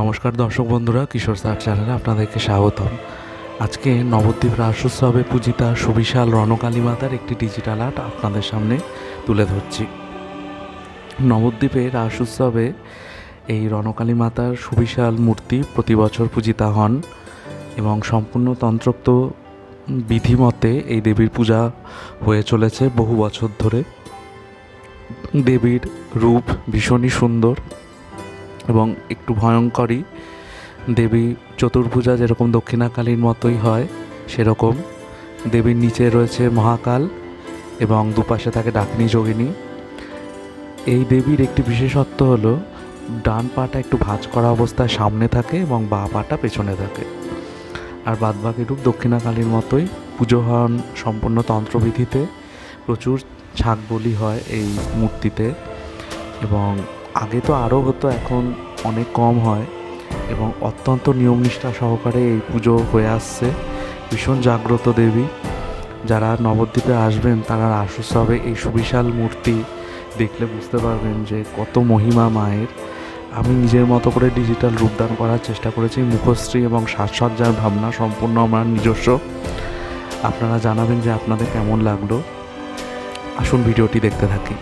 নমস্কার দর্শক বন্ধুরা, কিশোর স্যার চ্যানেলে আপনাদেরকে স্বাগতম। আজকে নবদ্বীপ রাস উৎসবে পূজিতা সুবিশাল রণকালী মাতার একটি ডিজিটাল আর্ট আপনাদের সামনে তুলে ধরছি। নবদ্বীপে রাস উৎসবে এই রণকালী মাতার সুবিশাল মূর্তি প্রতি বছর পূজিতা হন এবং সম্পূর্ণ তন্ত্রোক্ত বিধিমতে এই দেবীর পূজা হয়ে চলেছে বহু বছর ধরে। দেবীর রূপ ভীষণই সুন্দর এবং একটু ভয়ঙ্করই। দেবী চতুর্ভুজা যেরকম দক্ষিণাকালীর মতোই হয় সেরকম। দেবীর নিচে রয়েছে মহাকাল এবং দুপাশে থাকে ডাকিনী যোগিনী। এই দেবীর একটি বিশেষত্ব হলো ডান পাটা একটু ভাঁজ করা অবস্থায় সামনে থাকে এবং বাঁ পাটা পেছনে থাকে, আর বাদবাকি রূপ দক্ষিণাকালীর মতোই। পুজো হন সম্পূর্ণ তন্ত্রবিধিতে, প্রচুর ছাগ বলি হয় এই মূর্তিতে এবং আগে তো আরও হতো, এখন অনেক কম হয় এবং অত্যন্ত নিয়মনিষ্ঠা সহকারে এই পুজো হয়ে আসছে। ভীষণ জাগ্রত দেবী। যারা নবদ্বীপে আসবেন তারা রাস উৎসবে এই সুবিশাল মূর্তি দেখলে বুঝতে পারবেন যে কত মহিমা মায়ের। আমি নিজের মতো করে ডিজিটাল রূপদান করার চেষ্টা করেছি। মুখশ্রী এবং সাজসজ্জার ভাবনা সম্পূর্ণ আমার নিজস্ব। আপনারা জানাবেন যে আপনাদের কেমন লাগলো। আসুন ভিডিওটি দেখতে থাকি।